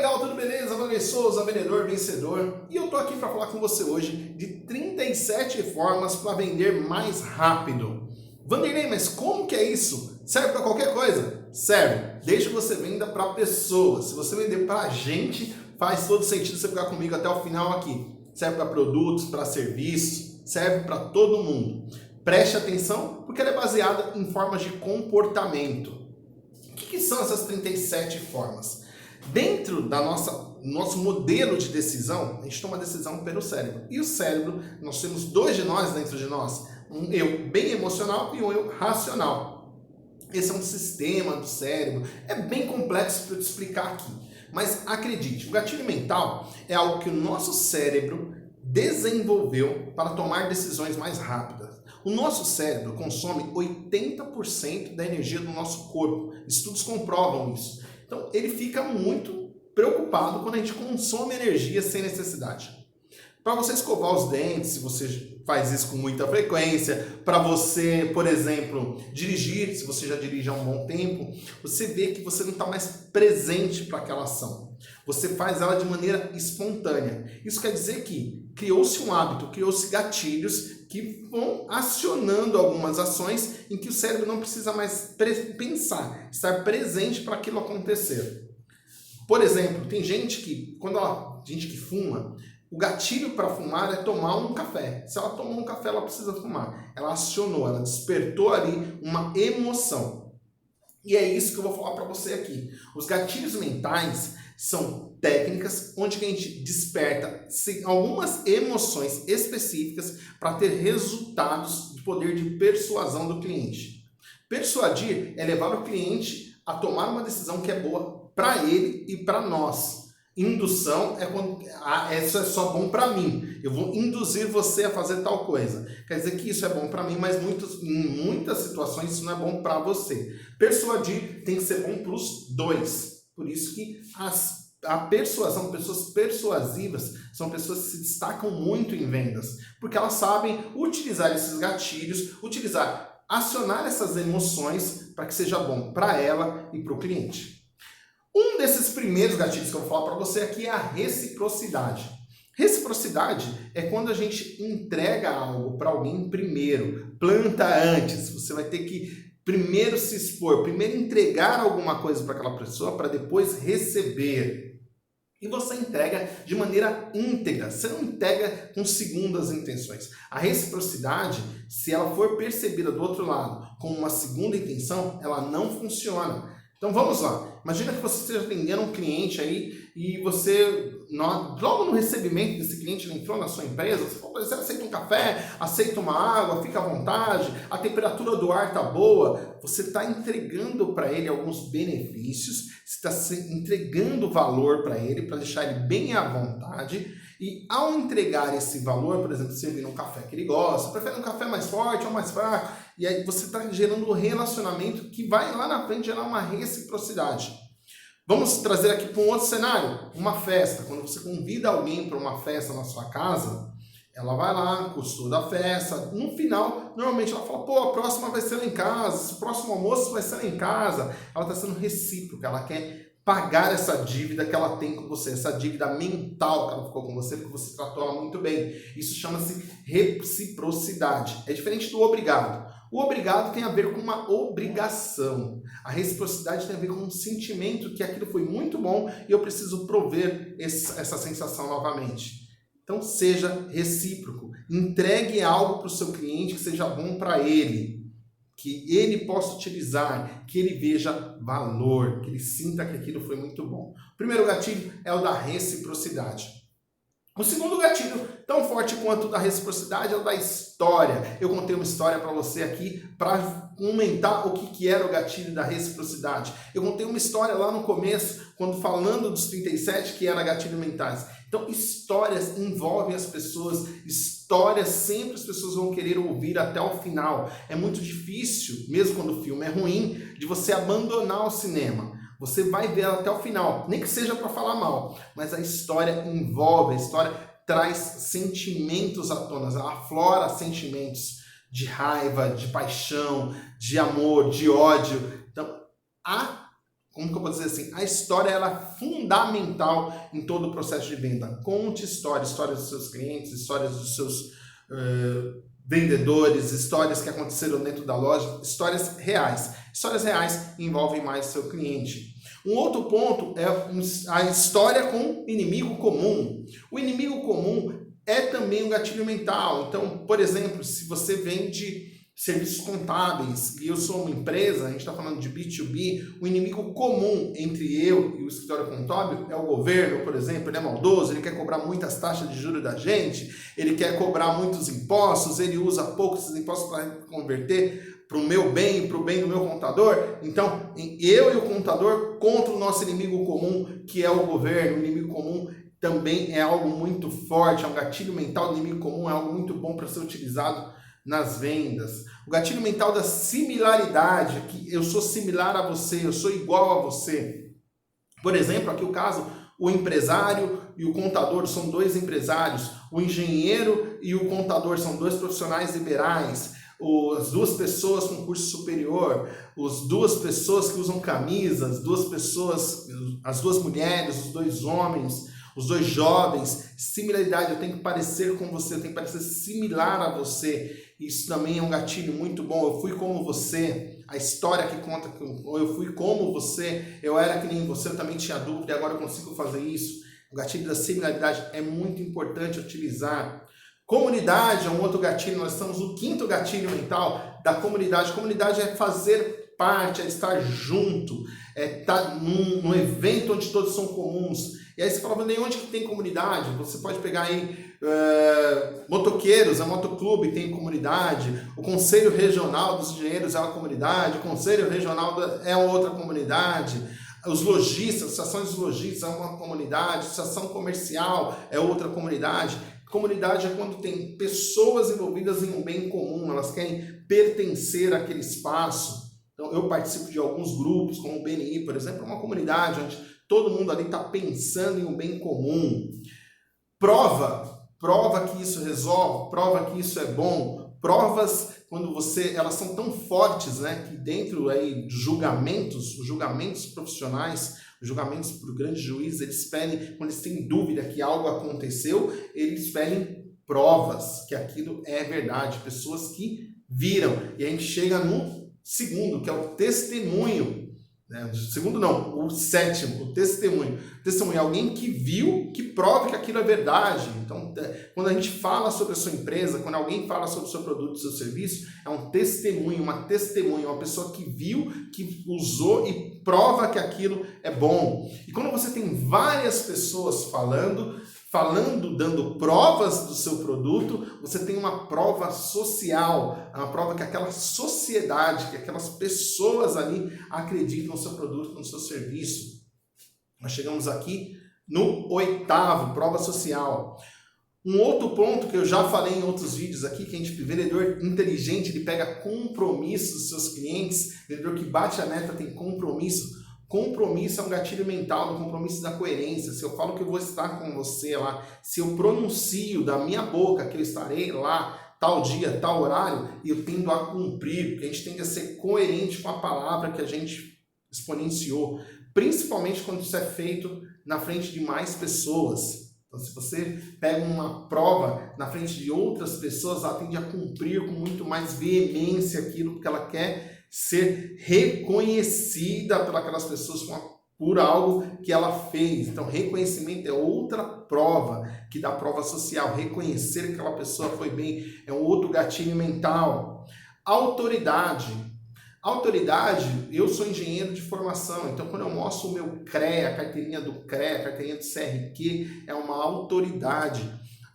legal, tudo beleza? Vanderlei Souza, vendedor vencedor, e eu tô aqui para falar com você hoje de 37 formas para vender mais rápido. Vanderlei, mas como que é isso? Serve para qualquer coisa? Serve. Desde que você venda para pessoas. Se você vender para gente, faz todo sentido você ficar comigo até o final aqui. Serve para produtos, para serviços, serve para todo mundo. Preste atenção, porque ela é baseada em formas de comportamento. O que são essas 37 formas? Dentro da nosso modelo de decisão, a gente toma decisão pelo cérebro. E o cérebro, nós temos dois de nós dentro de nós. Um eu bem emocional e um eu racional. Esse é um sistema do cérebro. É bem complexo para eu te explicar aqui. Mas acredite, o gatilho mental é algo que o nosso cérebro desenvolveu para tomar decisões mais rápidas. O nosso cérebro consome 80% da energia do nosso corpo. Estudos comprovam isso. Então, ele fica muito preocupado quando a gente consome energia sem necessidade. Para você escovar os dentes, se você faz isso com muita frequência, para você, por exemplo, dirigir, se você já dirige há um bom tempo, você vê que você não está mais presente para aquela ação. Você faz ela de maneira espontânea. Isso quer dizer que criou-se um hábito, criou-se gatilhos que vão acionando algumas ações em que o cérebro não precisa mais pensar, estar presente para aquilo acontecer. Por exemplo, tem gente que, gente que fuma, o gatilho para fumar é tomar um café. Se ela tomou um café, ela precisa fumar. Ela acionou, ela despertou ali uma emoção. E é isso que eu vou falar para você aqui. Os gatilhos mentais são técnicas onde a gente desperta algumas emoções específicas para ter resultados de poder de persuasão do cliente. Persuadir é levar o cliente a tomar uma decisão que é boa para ele e para nós. Indução é quando isso é só bom para mim. Eu vou induzir você a fazer tal coisa. Quer dizer que isso é bom para mim, mas em muitas situações isso não é bom para você. Persuadir tem que ser bom para os dois. Por isso que a persuasão, pessoas persuasivas, são pessoas que se destacam muito em vendas. Porque elas sabem utilizar esses gatilhos, acionar essas emoções para que seja bom para ela e para o cliente. Um desses primeiros gatilhos que eu vou falar para você aqui é a reciprocidade. Reciprocidade é quando a gente entrega algo para alguém primeiro, planta antes. Você vai ter que primeiro se expor, primeiro entregar alguma coisa para aquela pessoa para depois receber. E você entrega de maneira íntegra, você não entrega com segundas intenções. A reciprocidade, se ela for percebida do outro lado com uma segunda intenção, ela não funciona. Então vamos lá, imagina que você esteja atendendo um cliente aí e você, logo no recebimento desse cliente, ele entrou na sua empresa, você falou, você aceita um café, aceita uma água, fica à vontade, a temperatura do ar está boa, você está entregando para ele alguns benefícios, você está entregando valor para ele, para deixar ele bem à vontade. E ao entregar esse valor, por exemplo, servindo um café que ele gosta, prefere um café mais forte ou mais fraco, e aí você está gerando um relacionamento que vai lá na frente gerar uma reciprocidade. Vamos trazer aqui para um outro cenário, uma festa. Quando você convida alguém para uma festa na sua casa, ela vai lá, costura a festa, no final, normalmente ela fala, pô, a próxima vai ser lá em casa, o próximo almoço vai ser lá em casa. Ela está sendo recíproca, ela quer pagar essa dívida que ela tem com você, essa dívida mental que ela ficou com você, porque você tratou ela muito bem. Isso chama-se reciprocidade. É diferente do obrigado. O obrigado tem a ver com uma obrigação. A reciprocidade tem a ver com um sentimento que aquilo foi muito bom e eu preciso prover essa sensação novamente. Então seja recíproco. Entregue algo para o seu cliente que seja bom para ele, que ele possa utilizar, que ele veja valor, que ele sinta que aquilo foi muito bom. O primeiro gatilho é o da reciprocidade. O segundo gatilho, tão forte quanto o da reciprocidade, é o da história. Eu contei uma história para você aqui para comentar o que era o gatilho da reciprocidade. Eu contei uma história lá no começo, quando falando dos 37, que era gatilho mentais. Então, histórias envolvem as pessoas, histórias sempre as pessoas vão querer ouvir até o final. É muito difícil, mesmo quando o filme é ruim, de você abandonar o cinema. Você vai ver ela até o final, nem que seja para falar mal, mas a história envolve, a história traz sentimentos à tona, ela aflora sentimentos de raiva, de paixão, de amor, de ódio. Então, como que eu vou dizer assim, a história ela é fundamental em todo o processo de venda. Conte histórias dos seus clientes, histórias dos seus vendedores, histórias que aconteceram dentro da loja, histórias reais. Histórias reais envolvem mais o seu cliente. Um outro ponto é a história com inimigo comum. O inimigo comum é também um gatilho mental. Então, por exemplo, se você vende serviços contábeis e eu sou uma empresa, a gente está falando de B2B, o inimigo comum entre eu e o escritório contábil é o governo, por exemplo. Ele é maldoso, ele quer cobrar muitas taxas de juros da gente, ele quer cobrar muitos impostos, ele usa poucos impostos para converter para o meu bem e para o bem do meu contador. Então, eu e o contador contra o nosso inimigo comum, que é o governo. O inimigo comum também é algo muito forte, é um gatilho mental do inimigo comum, é algo muito bom para ser utilizado nas vendas. O gatilho mental da similaridade, que eu sou similar a você, eu sou igual a você. Por exemplo, aqui o caso, o empresário e o contador são dois empresários, o engenheiro e o contador são dois profissionais liberais, as duas pessoas com curso superior, as duas pessoas que usam camisas, as duas mulheres, os dois homens, os dois jovens. Similaridade, eu tenho que parecer com você, eu tenho que parecer similar a você. Isso também é um gatilho muito bom. Eu fui como você, a história que conta que eu fui como você, eu era que nem você, eu também tinha dúvida e agora eu consigo fazer isso. O gatilho da similaridade é muito importante utilizar. Comunidade é um outro gatilho, nós estamos no quinto gatilho mental da comunidade. Comunidade é fazer parte, é estar junto, é estar num evento onde todos são comuns. E aí você fala, nem onde que tem comunidade? Você pode pegar aí motoqueiros, a motoclube tem comunidade, o Conselho Regional dos Engenheiros é uma comunidade, o Conselho Regional é outra comunidade, os lojistas, associações dos lojistas é uma comunidade, associação comercial é outra comunidade. Comunidade é quando tem pessoas envolvidas em um bem comum, elas querem pertencer àquele espaço. Então, eu participo de alguns grupos, como o BNI, por exemplo, é uma comunidade onde todo mundo ali está pensando em um bem comum. Prova que isso resolve, prova que isso é bom. Provas, elas são tão fortes, né, que dentro aí de julgamentos, os julgamentos profissionais, os julgamentos por grande juiz, eles pedem, quando eles têm dúvida que algo aconteceu, eles pedem provas que aquilo é verdade, pessoas que viram. E a gente chega no segundo, que é o testemunho. O segundo não, o sétimo, o testemunho. O testemunho é alguém que viu, que prove que aquilo é verdade. Então, quando a gente fala sobre a sua empresa, quando alguém fala sobre o seu produto, o seu serviço, é um testemunho, uma testemunha, uma pessoa que viu, que usou e prova que aquilo é bom. E quando você tem várias pessoas falando, dando provas do seu produto, você tem uma prova social, uma prova que aquela sociedade, que aquelas pessoas ali acreditam no seu produto, no seu serviço. Nós chegamos aqui no oitavo, prova social. Um outro ponto que eu já falei em outros vídeos aqui, que a gente, vendedor inteligente, ele pega compromisso dos seus clientes, vendedor que bate a meta tem compromisso. Compromisso é um gatilho mental, do compromisso da coerência. Se eu falo que eu vou estar com você lá, se eu pronuncio da minha boca que eu estarei lá, tal dia, tal horário, eu tendo a cumprir, porque a gente tende a ser coerente com a palavra que a gente exponenciou, principalmente quando isso é feito na frente de mais pessoas. Então, se você pega uma prova na frente de outras pessoas, ela tende a cumprir com muito mais veemência aquilo, porque ela quer ser reconhecida pelas pessoas por algo que ela fez. Então, reconhecimento é outra prova, que dá prova social. Reconhecer que aquela pessoa foi bem é um outro gatilho mental. Autoridade. Autoridade, eu sou engenheiro de formação, então quando eu mostro o meu CREA, a carteirinha do CREA, a carteirinha do CRQ, é uma autoridade.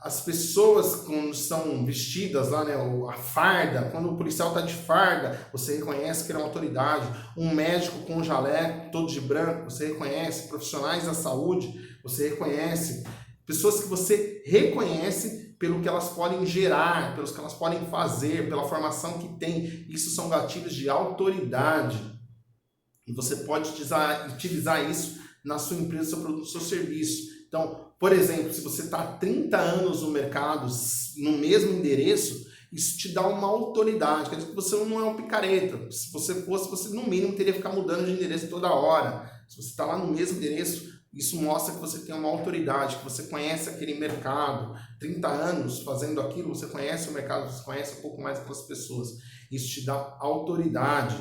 As pessoas, quando estão vestidas lá, né, a farda, quando o policial está de farda, você reconhece que ele é uma autoridade. Um médico com jaleco, todo de branco, você reconhece. Profissionais da saúde, você reconhece. Pessoas que você reconhece pelo que elas podem gerar, pelos que elas podem fazer, pela formação que tem. Isso são gatilhos de autoridade. E você pode utilizar isso na sua empresa, seu produto, seu serviço. Então, por exemplo, se você está há 30 anos no mercado, no mesmo endereço, Isso te dá uma autoridade, quer dizer que você não é um picareta. Se você fosse, você no mínimo teria que ficar mudando de endereço toda hora. Se você está lá no mesmo endereço, isso mostra que você tem uma autoridade, que você conhece aquele mercado. 30 anos fazendo aquilo, você conhece o mercado, você conhece um pouco mais aquelas pessoas. Isso te dá autoridade.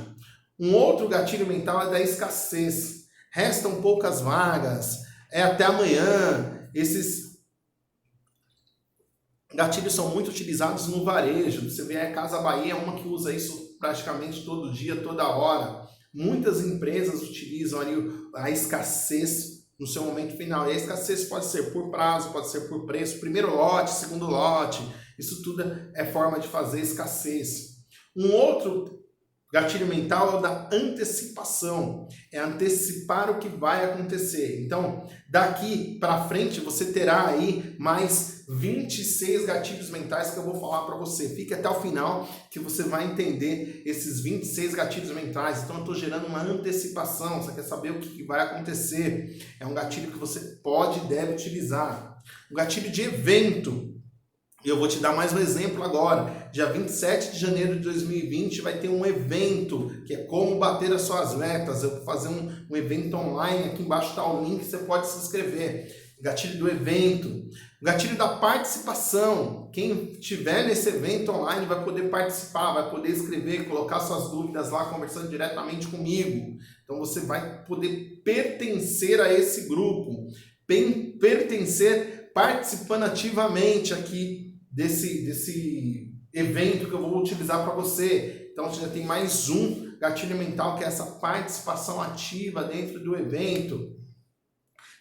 Um outro gatilho mental é da escassez. Restam poucas vagas, é até amanhã. Esses gatilhos são muito utilizados no varejo. Você vê a Casa Bahia é uma que usa isso praticamente todo dia, toda hora. Muitas empresas utilizam ali a escassez no seu momento final. E a escassez pode ser por prazo, pode ser por preço. Primeiro lote, segundo lote. Isso tudo é forma de fazer escassez. Um outro gatilho mental é o da antecipação. É antecipar o que vai acontecer. Então, daqui para frente, você terá aí mais 26 gatilhos mentais que eu vou falar para você. Fique até o final que você vai entender esses 26 gatilhos mentais. Então, eu estou gerando uma antecipação. Você quer saber o que vai acontecer. É um gatilho que você pode e deve utilizar. O gatilho de evento. E eu vou te dar mais um exemplo agora. Dia 27 de janeiro de 2020 vai ter um evento que é como bater as suas metas. Eu vou fazer um evento online, aqui embaixo está o link, você pode se inscrever. Gatilho do evento. Gatilho da participação. Quem estiver nesse evento online vai poder participar, vai poder escrever, colocar suas dúvidas lá, conversando diretamente comigo. Então você vai poder pertencer a esse grupo, pertencer participando ativamente aqui desse evento que eu vou utilizar para você. Então você já tem mais um gatilho mental, que é essa participação ativa dentro do evento.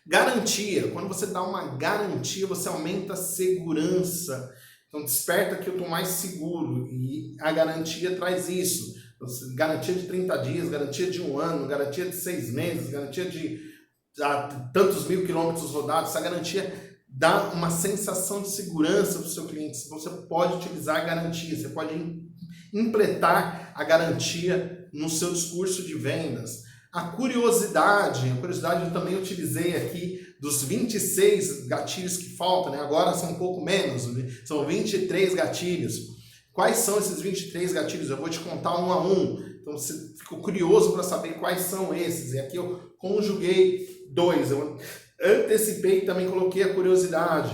Garantia. Quando você dá uma garantia, você aumenta a segurança. Então desperta que eu estou mais seguro. E a garantia traz isso. Garantia de 30 dias, garantia de 1 ano, garantia de 6 meses, garantia de tantos mil quilômetros rodados. Essa garantia dá uma sensação de segurança para o seu cliente. Você pode utilizar a garantia, você pode implementar a garantia no seu discurso de vendas. A curiosidade eu também utilizei aqui dos 26 gatilhos que faltam, né? Agora são um pouco menos, são 23 gatilhos. Quais são esses 23 gatilhos? Eu vou te contar um a um. Então você ficou curioso para saber quais são esses. E aqui eu conjuguei 2. Eu antecipei e também coloquei a curiosidade.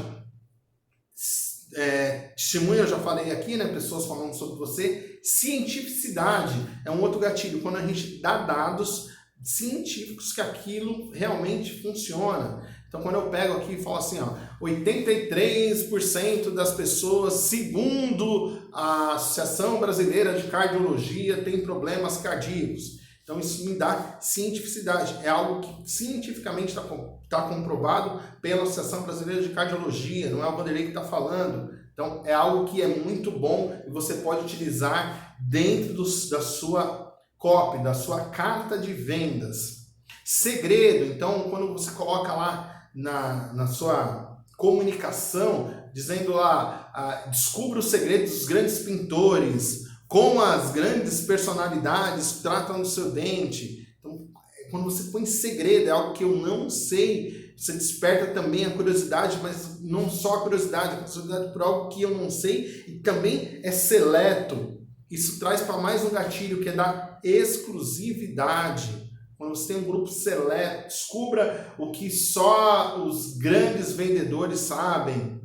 Testemunho eu já falei aqui, né? Pessoas falando sobre você. Cientificidade é um outro gatilho. Quando a gente dá dados científicos que aquilo realmente funciona. Então quando eu pego aqui e falo assim, 83% das pessoas, segundo a Associação Brasileira de Cardiologia, tem problemas cardíacos. Então isso me dá cientificidade. É algo que cientificamente está comprovado pela Associação Brasileira de Cardiologia, não é o Vanderlei que está falando. Então é algo que é muito bom e você pode utilizar dentro da sua copy, da sua carta de vendas. Segredo, então quando você coloca lá na sua comunicação, dizendo lá, descubra os segredos dos grandes pintores, como as grandes personalidades tratam do seu dente. Então, quando você põe segredo, é algo que eu não sei, você desperta também a curiosidade, mas não só a curiosidade por algo que eu não sei e também é seleto. Isso traz para mais um gatilho, que é da exclusividade. Quando você tem um grupo seleto, descubra o que só os grandes vendedores sabem.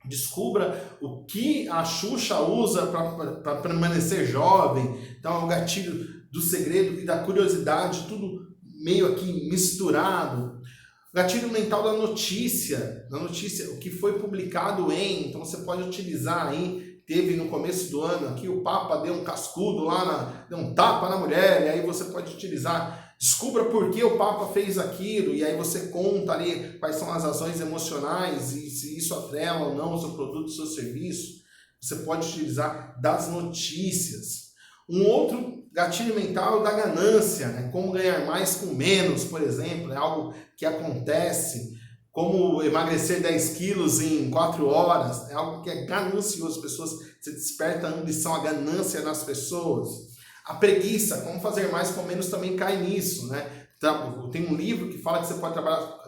Descubra o que a Xuxa usa para permanecer jovem. Então é o gatilho do segredo e da curiosidade, tudo meio aqui misturado. Gatilho mental da notícia. Na notícia, o que foi publicado em. Então você pode utilizar aí. Teve no começo do ano aqui, o Papa deu um cascudo lá, deu um tapa na mulher, e aí você pode utilizar. Descubra por que o Papa fez aquilo, e aí você conta ali quais são as razões emocionais e se isso atrela ou não o seu produto, o seu serviço. Você pode utilizar das notícias. Um outro gatilho mental é o da ganância, né? Como ganhar mais com menos, por exemplo, é algo que acontece. Como emagrecer 10 quilos em 4 horas, é algo que é ganancioso. Você desperta a ambição, a ganância nas pessoas. A preguiça, como fazer mais com menos, também cai nisso, né? Tem um livro que fala que você pode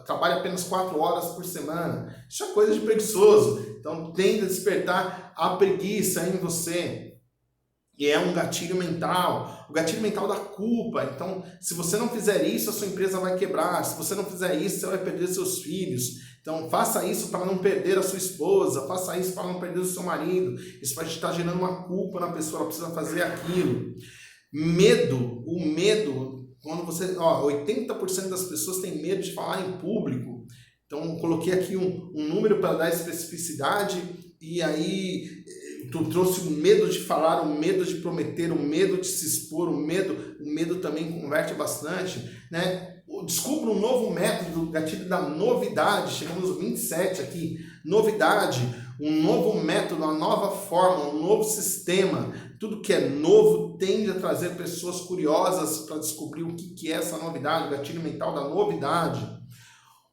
trabalhar apenas 4 horas por semana. Isso é coisa de preguiçoso. Então tende a despertar a preguiça em você. E é um gatilho mental, o gatilho mental da culpa. Então, se você não fizer isso, a sua empresa vai quebrar. Se você não fizer isso, você vai perder seus filhos. Então, faça isso para não perder a sua esposa, faça isso para não perder o seu marido. Isso vai estar gerando uma culpa na pessoa, ela precisa fazer aquilo. Medo, o medo, quando você... 80% das pessoas têm medo de falar em público. Então, coloquei aqui um número para dar especificidade, e aí... Tu trouxe o medo de falar, o medo de prometer, o medo de se expor, o medo também converte bastante, né? Descubra um novo método, o gatilho da novidade, chegamos no 27 aqui, novidade, um novo método, uma nova forma, um novo sistema. Tudo que é novo tende a trazer pessoas curiosas para descobrir o que é essa novidade, o gatilho mental da novidade.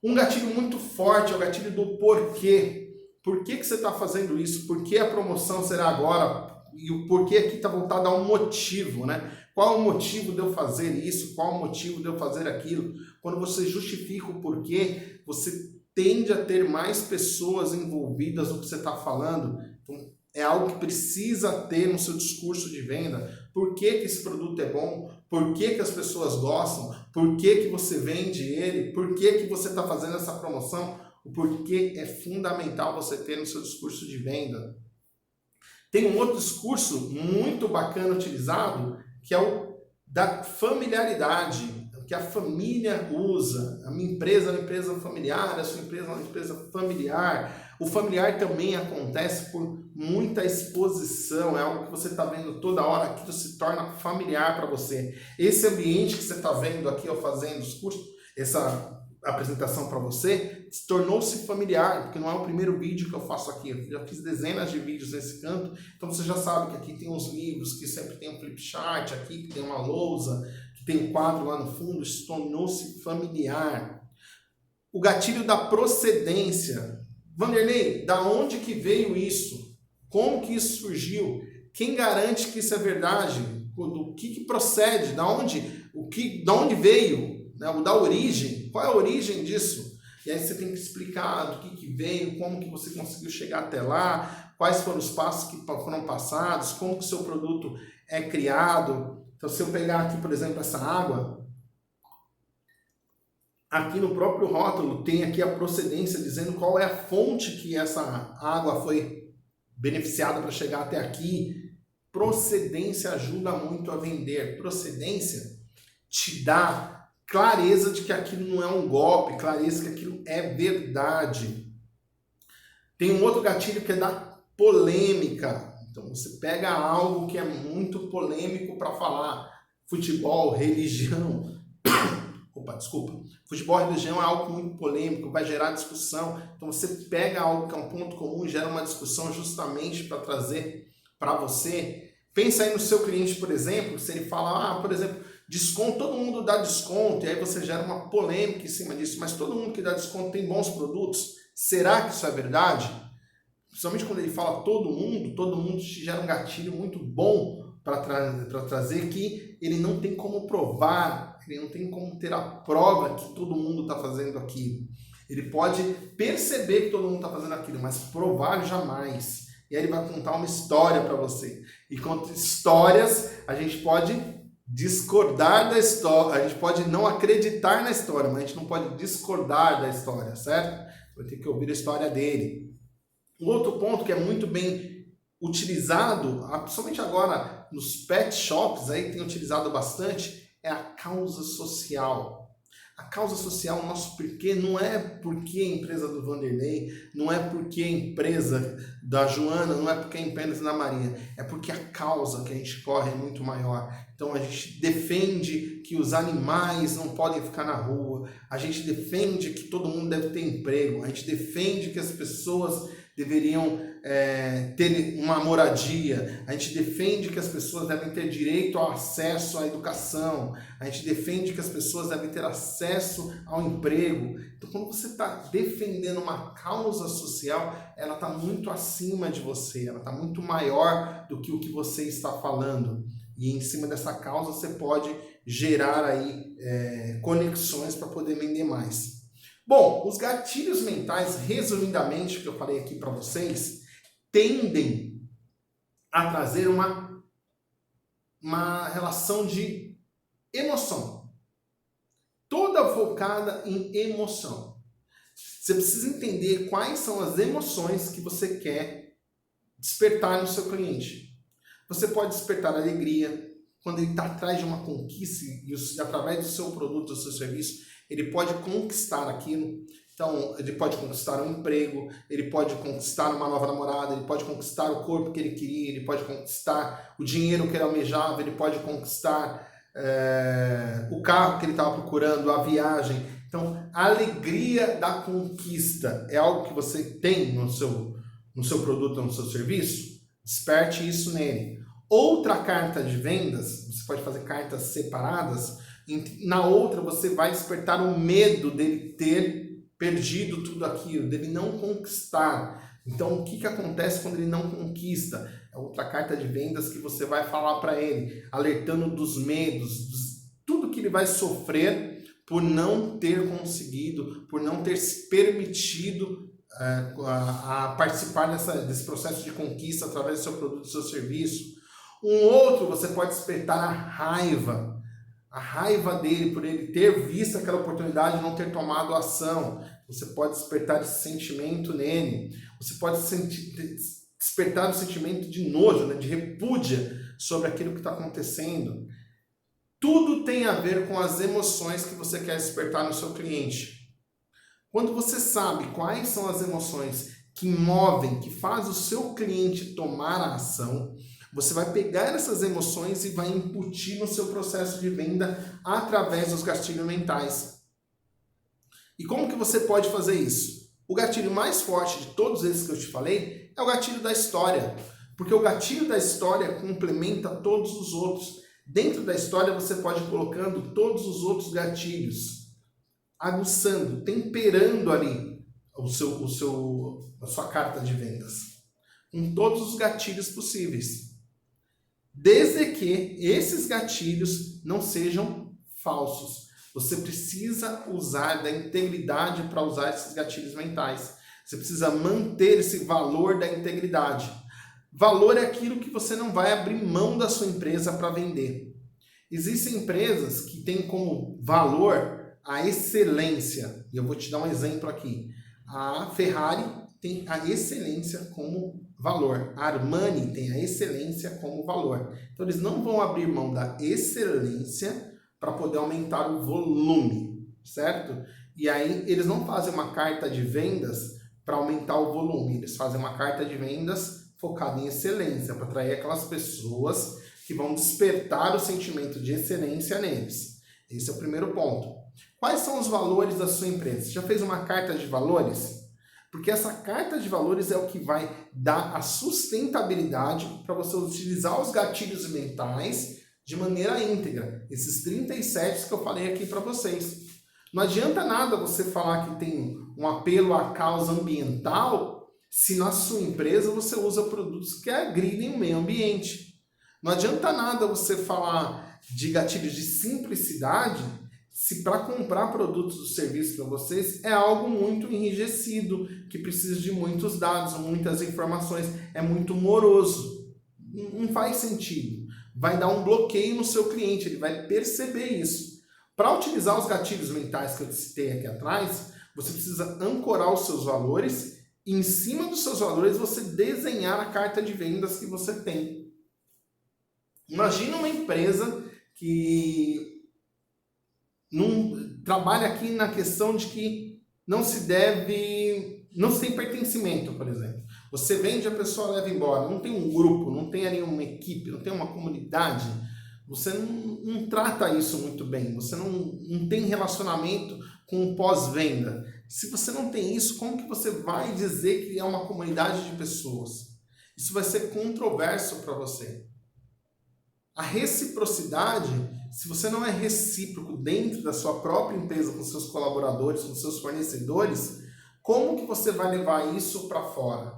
Um gatilho muito forte é o gatilho do porquê. Por que você está fazendo isso? Por que a promoção será agora? E o porquê aqui está voltado a um motivo, né? Qual é o motivo de eu fazer isso? Qual é o motivo de eu fazer aquilo? Quando você justifica o porquê, você tende a ter mais pessoas envolvidas no que você está falando. Então, é algo que precisa ter no seu discurso de venda. Por que esse produto é bom? Por que as pessoas gostam? Por que você vende ele? Por que você está fazendo essa promoção? O porquê é fundamental você ter no seu discurso de venda. Tem um outro discurso muito bacana utilizado, que é o da familiaridade, que a família usa. A minha empresa é uma empresa familiar, a sua empresa é uma empresa familiar. O familiar também acontece por muita exposição, é algo que você está vendo toda hora, aquilo se torna familiar para você. Esse ambiente que você está vendo aqui, eu fazendo os cursos, essa apresentação para você, tornou-se familiar, porque não é o primeiro vídeo que eu faço aqui, eu já fiz dezenas de vídeos nesse canto, então você já sabe que aqui tem uns livros, que sempre tem um flip chart, aqui que tem uma lousa, que tem um quadro lá no fundo, isso tornou-se familiar. O gatilho da procedência. Vanderlei, da onde que veio isso? Como que isso surgiu? Quem garante que isso é verdade? Do que procede? Da onde veio? O da origem, qual é a origem disso? E aí você tem que explicar do que veio, como que você conseguiu chegar até lá, quais foram os passos que foram passados, como que o seu produto é criado. Então, se eu pegar aqui, por exemplo, essa água, aqui no próprio rótulo tem aqui a procedência, dizendo qual é a fonte que essa água foi beneficiada para chegar até aqui. Procedência ajuda muito a vender. Procedência te dá clareza de que aquilo não é um golpe, clareza que aquilo é verdade. Tem um outro gatilho que é da polêmica. Então você pega algo que é muito polêmico para falar. Futebol, religião. Futebol e religião é algo muito polêmico, vai gerar discussão. Então você pega algo que é um ponto comum e gera uma discussão justamente para trazer para você. Pensa aí no seu cliente, por exemplo, se ele fala, por exemplo, desconto, todo mundo dá desconto, e aí você gera uma polêmica em cima disso, mas todo mundo que dá desconto tem bons produtos. Será que isso é verdade? Principalmente quando ele fala todo mundo te gera um gatilho muito bom para trazer que ele não tem como provar, ele não tem como ter a prova que todo mundo está fazendo aquilo. Ele pode perceber que todo mundo está fazendo aquilo, mas provar jamais. E aí ele vai contar uma história para você. E com histórias, a gente pode discordar da história, a gente pode não acreditar na história, mas a gente não pode discordar da história, certo? Vai ter que ouvir a história dele. Um outro ponto que é muito bem utilizado, principalmente agora nos pet shops, aí tem utilizado bastante, é a causa social. A causa social, o nosso porquê, não é porque a empresa do Vanderlei, não é porque a empresa da Joana, não é porque a empresa da Maria, é porque a causa que a gente corre é muito maior. Então a gente defende que os animais não podem ficar na rua, a gente defende que todo mundo deve ter emprego, a gente defende que as pessoas deveriam ter uma moradia, a gente defende que as pessoas devem ter direito ao acesso à educação, a gente defende que as pessoas devem ter acesso ao emprego. Então, quando você está defendendo uma causa social, ela está muito acima de você, ela está muito maior do que o que você está falando. E em cima dessa causa você pode gerar aí conexões para poder vender mais. Bom, os gatilhos mentais, resumidamente, que eu falei aqui para vocês, tendem a trazer uma relação de emoção, toda focada em emoção. Você precisa entender quais são as emoções que você quer despertar no seu cliente. Você pode despertar alegria quando ele está atrás de uma conquista e através do seu produto, do seu serviço, ele pode conquistar aquilo. Então, ele pode conquistar um emprego, ele pode conquistar uma nova namorada, ele pode conquistar o corpo que ele queria, ele pode conquistar o dinheiro que ele almejava, ele pode conquistar o carro que ele estava procurando, a viagem. Então, a alegria da conquista é algo que você tem no seu produto ou no seu serviço? Desperte isso nele. Outra carta de vendas, você pode fazer cartas separadas, na outra você vai despertar o medo dele ter perdido tudo aquilo, dele não conquistar. Então, o que acontece quando ele não conquista? É outra carta de vendas que você vai falar para ele, alertando dos medos, tudo que ele vai sofrer por não ter conseguido, por não ter se permitido a participar desse processo de conquista através do seu produto, do seu serviço. Um outro, você pode despertar a raiva dele por ele ter visto aquela oportunidade e não ter tomado ação. Você pode despertar esse sentimento nele. Você pode despertar um sentimento de nojo, de repúdia sobre aquilo que está acontecendo. Tudo tem a ver com as emoções que você quer despertar no seu cliente. Quando você sabe quais são as emoções que movem, que faz o seu cliente tomar a ação, você vai pegar essas emoções e vai incutir no seu processo de venda através dos gatilhos mentais. E como que você pode fazer isso? O gatilho mais forte de todos esses que eu te falei é o gatilho da história. Porque o gatilho da história complementa todos os outros. Dentro da história você pode ir colocando todos os outros gatilhos, aguçando, temperando ali a sua carta de vendas, com todos os gatilhos possíveis. Desde que esses gatilhos não sejam falsos. Você precisa usar da integridade para usar esses gatilhos mentais. Você precisa manter esse valor da integridade. Valor é aquilo que você não vai abrir mão da sua empresa para vender. Existem empresas que têm como valor a excelência. E eu vou te dar um exemplo aqui. A Ferrari tem a excelência como valor. A Armani tem a excelência como valor. Então, eles não vão abrir mão da excelência para poder aumentar o volume, certo? E aí, eles não fazem uma carta de vendas para aumentar o volume. Eles fazem uma carta de vendas focada em excelência, para atrair aquelas pessoas que vão despertar o sentimento de excelência neles. Esse é o primeiro ponto. Quais são os valores da sua empresa? Você já fez uma carta de valores? Porque essa carta de valores é o que vai dar a sustentabilidade para você utilizar os gatilhos mentais de maneira íntegra. Esses 37 que eu falei aqui para vocês. Não adianta nada você falar que tem um apelo à causa ambiental se na sua empresa você usa produtos que agridem o meio ambiente. Não adianta nada você falar de gatilhos de simplicidade se para comprar produtos ou serviços para vocês é algo muito enrijecido, que precisa de muitos dados, muitas informações, é muito moroso. Não faz sentido. Vai dar um bloqueio no seu cliente, ele vai perceber isso. Para utilizar os gatilhos mentais que eu citei aqui atrás, você precisa ancorar os seus valores e em cima dos seus valores você desenhar a carta de vendas que você tem. Imagina uma empresa que trabalha aqui na questão de que não se tem pertencimento, por exemplo. Você vende, a pessoa leva embora. Não tem um grupo, não tem ali uma equipe, não tem uma comunidade. Você não trata isso muito bem. Você não tem relacionamento com o pós-venda. Se você não tem isso, como que você vai dizer que é uma comunidade de pessoas? Isso vai ser controverso para você. A reciprocidade, se você não é recíproco dentro da sua própria empresa, com seus colaboradores, com seus fornecedores, como que você vai levar isso para fora?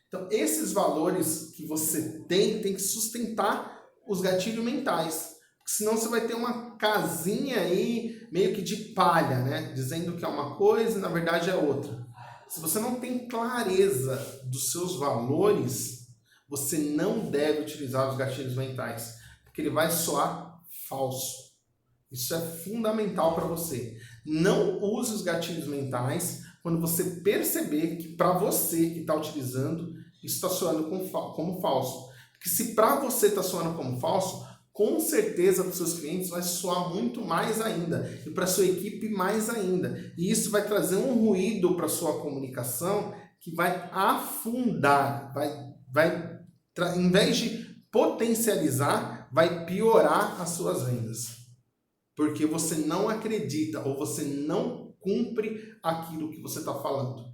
Então, esses valores que você tem que sustentar os gatilhos mentais. senão você vai ter uma casinha aí meio que de palha, né? Dizendo que é uma coisa e na verdade é outra. Se você não tem clareza dos seus valores, você não deve utilizar os gatilhos mentais, porque ele vai soar falso. Isso é fundamental para você. Não use os gatilhos mentais quando você perceber que para você que está utilizando, isso está soando como falso. Porque se para você está soando como falso, com certeza para os seus clientes vai soar muito mais ainda. E para a sua equipe mais ainda. E isso vai trazer um ruído para a sua comunicação que vai afundar. Em vez de potencializar, vai piorar as suas vendas. Porque você não acredita ou você não cumpre aquilo que você está falando.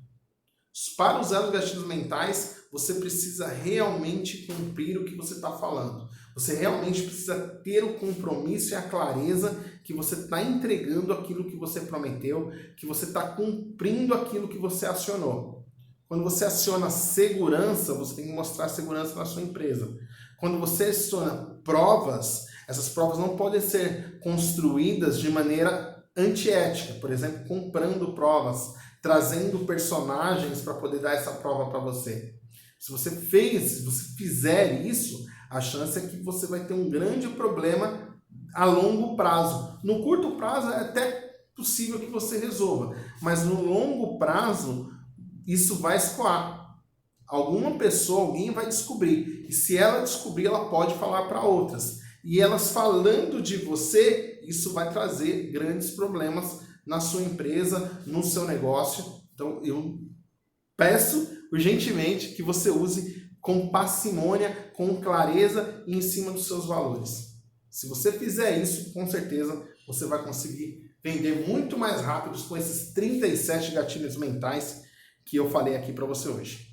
Para usar os gatilhos mentais, você precisa realmente cumprir o que você está falando. Você realmente precisa ter o compromisso e a clareza que você está entregando aquilo que você prometeu, que você está cumprindo aquilo que você acionou. Quando você aciona segurança, você tem que mostrar segurança na sua empresa. Quando você aciona provas, essas provas não podem ser construídas de maneira antiética, por exemplo, comprando provas, trazendo personagens para poder dar essa prova para você. Se você fizer isso, a chance é que você vai ter um grande problema a longo prazo. No curto prazo é até possível que você resolva, mas no longo prazo isso vai escoar. Alguma pessoa, alguém vai descobrir. E se ela descobrir, ela pode falar para outras. E elas falando de você, isso vai trazer grandes problemas na sua empresa, no seu negócio. Então, eu peço urgentemente que você use com parcimônia, com clareza e em cima dos seus valores. Se você fizer isso, com certeza você vai conseguir vender muito mais rápido com esses 37 gatilhos mentais que eu falei aqui para você hoje.